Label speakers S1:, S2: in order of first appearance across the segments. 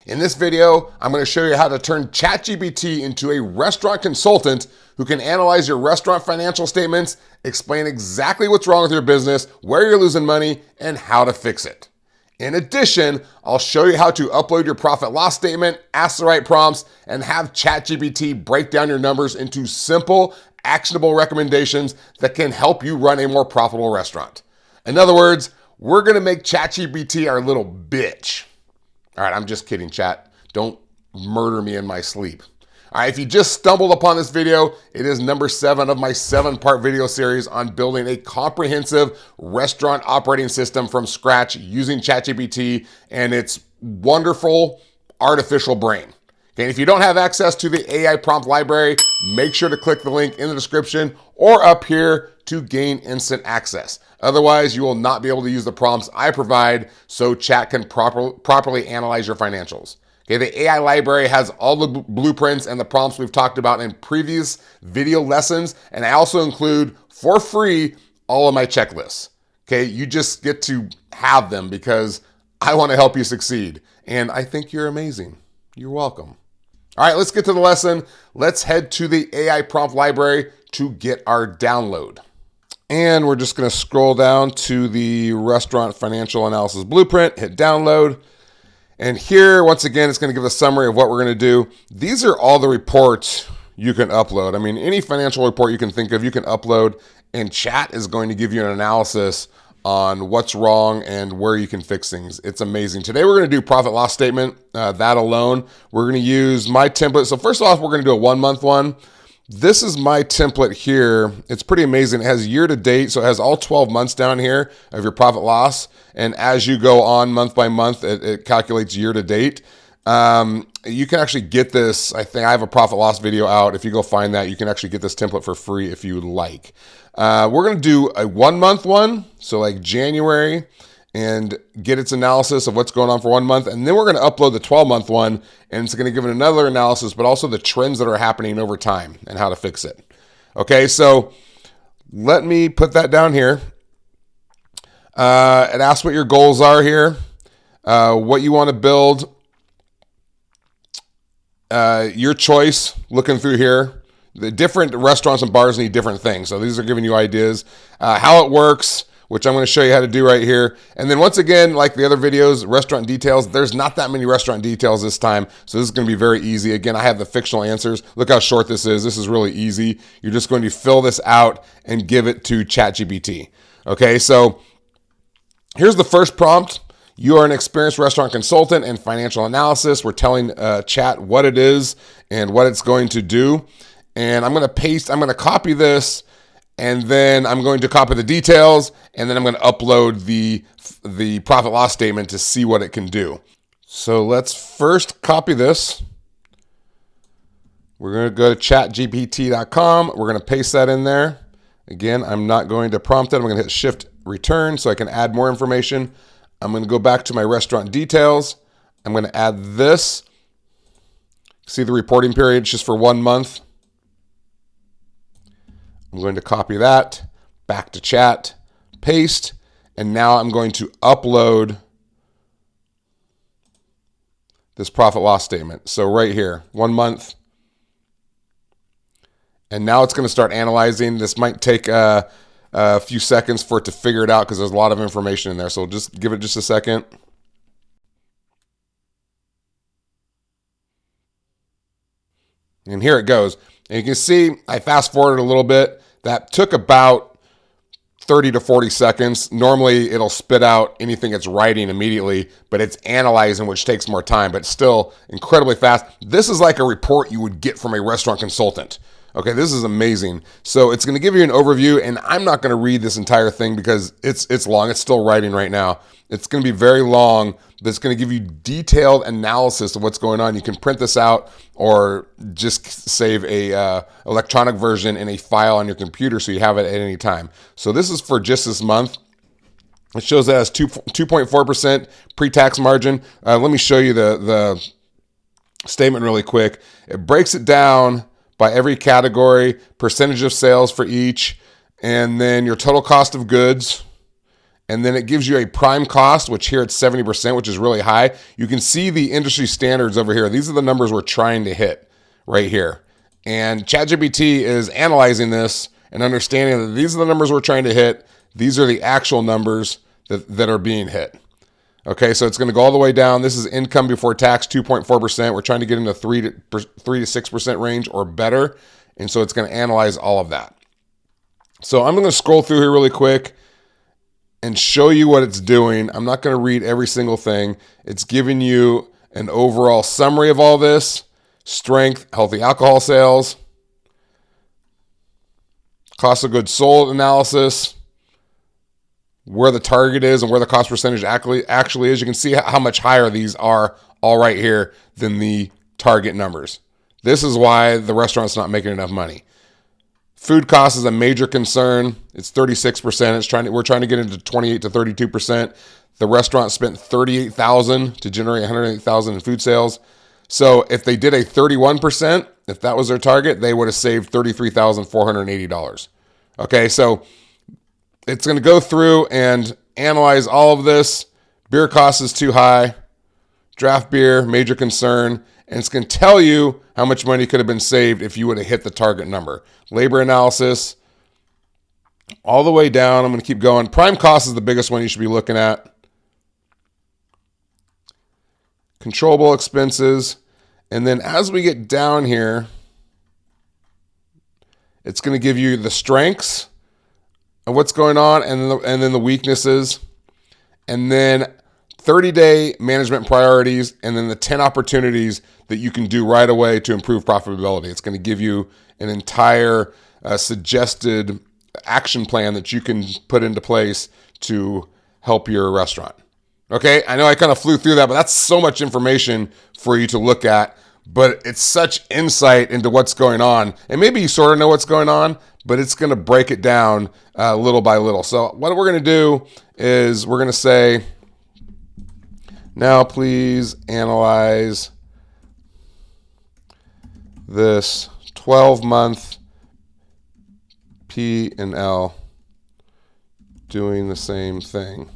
S1: In this video, I'm going to show you how to turn ChatGPT into a restaurant consultant who can analyze your restaurant financial statements, explain exactly what's wrong with your business, where you're losing money, and how to fix it. In addition, I'll show you how to upload your profit loss statement, ask the right prompts, and have ChatGPT break down your numbers into simple, actionable recommendations that can help you run a more profitable restaurant. In other words, we're going to make ChatGPT our little bitch. All right, I'm just kidding, chat. Don't murder me in my sleep. All right, if you just stumbled upon this video, it is number 7 of my 7-part video series on building a comprehensive restaurant operating system from scratch using ChatGPT and its wonderful artificial brain. Okay, and if you don't have access to the AI prompt library, make sure to click the link in the description or up here to gain instant access. Otherwise, you will not be able to use the prompts I provide so chat can properly analyze your financials. Okay, the AI library has all the blueprints and the prompts we've talked about in previous video lessons, and I also include, for free, all of my checklists. Okay, you just get to have them because I want to help you succeed, and I think you're amazing. You're welcome. All right, let's get to the lesson. Let's head to the AI prompt library to get our download. And we're just going to scroll down to the restaurant financial analysis blueprint, hit download. And here, once again, it's going to give a summary of what we're going to do. These are all the reports you can upload. I mean, any financial report you can think of, you can upload, and chat is going to give you an analysis on what's wrong and where you can fix things. It's amazing. Today, we're going to do profit loss statement, that alone. We're going to use my template. So first off, we're going to do a 1-month one. This is my template here. It's pretty amazing. It has year to date, so it has all 12 months down here of your profit loss. And as you go on month by month, it calculates year to date. You can actually get this. I think I have a profit loss video out. If you go find that, you can actually get this template for free if you would like. We're going to do a 1-month one, so like January, and get its analysis of what's going on for 1 month. And then we're going to upload the 12-month one, and it's going to give it another analysis, but also the trends that are happening over time and how to fix it. Okay, so let me put that down here. It asks what your goals are here, what you want to build, your choice, looking through here. The different restaurants and bars need different things. So these are giving you ideas, how it works, which I'm going to show you how to do right here. And then once again, like the other videos, restaurant details, there's not that many restaurant details this time. So this is going to be very easy. Again, I have the fictional answers. Look how short this is. This is really easy. You're just going to fill this out and give it to ChatGPT. Okay, so here's the first prompt. You are an experienced restaurant consultant and financial analysis. We're telling chat what it is and what it's going to do. And I'm going to copy this, and then I'm going to copy the details, and then I'm going to upload the profit loss statement to see what it can do. So let's first copy this. We're going to go to chatgpt.com. We're going to paste that in there. Again, I'm not going to prompt it. I'm going to hit Shift Return so I can add more information. I'm going to go back to my restaurant details. I'm going to add this. See the reporting period just for 1 month. I'm going to copy that, back to chat, paste, and now I'm going to upload this profit loss statement. So right here, 1 month. And now it's going to start analyzing. This might take a few seconds for it to figure it out because there's a lot of information in there. So just give it just a second. And here it goes. And you can see I fast forwarded a little bit. That took about 30 to 40 seconds. Normally it'll spit out anything it's writing immediately, but it's analyzing, which takes more time, but still incredibly fast. This is like a report you would get from a restaurant consultant. Okay, this is amazing. So it's going to give you an overview, and I'm not going to read this entire thing because it's long. It's still writing right now. It's going to be very long, but it's going to give you detailed analysis of what's going on. You can print this out or just save a electronic version in a file on your computer so you have it at any time. So this is for just this month. It shows that it has 2.4% pre-tax margin. Let me show you the statement really quick. It breaks it down by every category, percentage of sales for each, and then your total cost of goods, And then it gives you a prime cost, which here it's 70%, which is really high. You can see the industry standards over here. These are the numbers we're trying to hit right here. And ChatGPT is analyzing this and understanding that these are the numbers we're trying to hit. These are the actual numbers that are being hit. Okay, so it's going to go all the way down. This is income before tax, 2.4%. We're trying to get into 3 to 6% range or better. And so it's going to analyze all of that. So I'm going to scroll through here really quick and show you what it's doing. I'm not going to read every single thing. It's giving you an overall summary of all this. Strength, healthy alcohol sales, cost of goods sold analysis, where the target is and where the cost percentage actually is. You can see how much higher these are all right here than the target numbers. This is why the restaurant's not making enough money. Food cost is a major concern. It's 36%. We're trying to get into 28 to 32%. The restaurant spent $38,000 to generate $108,000 in food sales. So if they did a 31%, if that was their target, they would have saved $33,480. Okay, so it's going to go through and analyze all of this. Beer cost is too high. Draft beer, major concern. And it's going to tell you how much money could have been saved if you would have hit the target number. Labor analysis, all the way down. I'm going to keep going. Prime cost is the biggest one you should be looking at. Controllable expenses. And then as we get down here, it's going to give you the strengths of what's going on and then the weaknesses. And then 30-day management priorities, and then the 10 opportunities that you can do right away to improve profitability. It's going to give you an entire suggested action plan that you can put into place to help your restaurant. Okay, I know I kind of flew through that, but that's so much information for you to look at, but it's such insight into what's going on. And maybe you sort of know what's going on, but it's going to break it down little by little. So what we're going to do is we're going to say, now please analyze this 12-month P&L doing the same thing.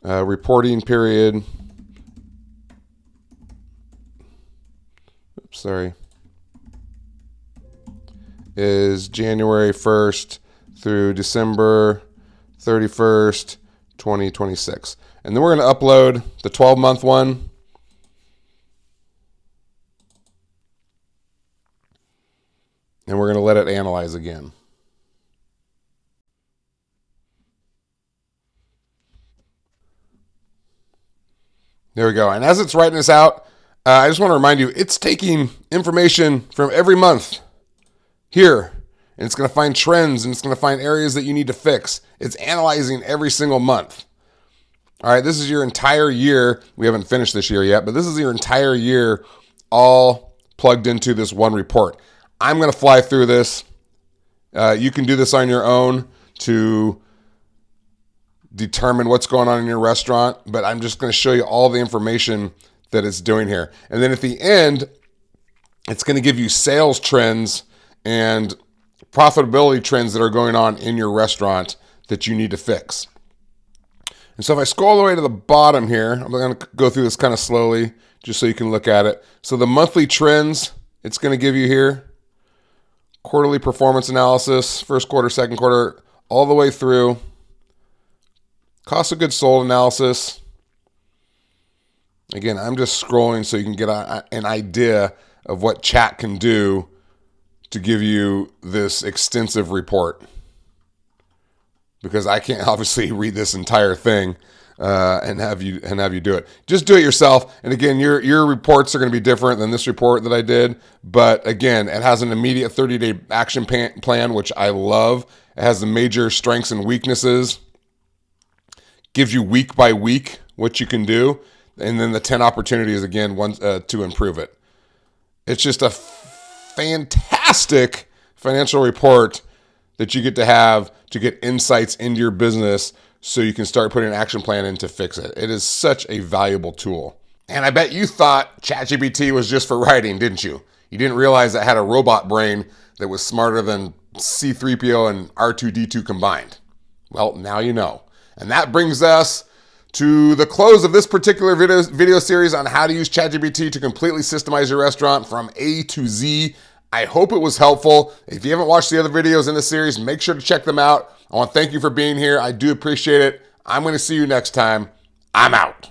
S1: Reporting period. Is January 1st through December 31st, 2026. And then we're going to upload the 12-month one. And we're going to let it analyze again. There we go. And as it's writing this out, I just want to remind you, it's taking information from every month here, and it's going to find trends, and it's going to find areas that you need to fix. It's analyzing every single month. All right, this is your entire year. We haven't finished this year yet, but this is your entire year all plugged into this one report. I'm going to fly through this. You can do this on your own to determine what's going on in your restaurant, but I'm just going to show you all the information that it's doing here. And then at the end, it's going to give you sales trends and profitability trends that are going on in your restaurant that you need to fix. And so if I scroll all the way to the bottom here, I'm going to go through this kind of slowly just so you can look at it. So the monthly trends, it's going to give you here. Quarterly performance analysis, first quarter, second quarter, all the way through. Cost of goods sold analysis. Again, I'm just scrolling so you can get an idea of what chat can do to give you this extensive report. Because I can't obviously read this entire thing and have you do it. Just do it yourself. And again, your reports are going to be different than this report that I did. But again, it has an immediate 30-day action plan, which I love. It has the major strengths and weaknesses. Gives you week by week what you can do. And then the 10 opportunities, again, to improve it. It's just a fantastic financial report that you get to have to get insights into your business so you can start putting an action plan in to fix it. It is such a valuable tool. And I bet you thought ChatGPT was just for writing, didn't you? You didn't realize it had a robot brain that was smarter than C-3PO and R2-D2 combined. Well, now you know. And that brings us to the close of this particular video series on how to use ChatGPT to completely systemize your restaurant from A to Z. I hope it was helpful. If you haven't watched the other videos in this series, make sure to check them out. I want to thank you for being here. I do appreciate it. I'm going to see you next time. I'm out.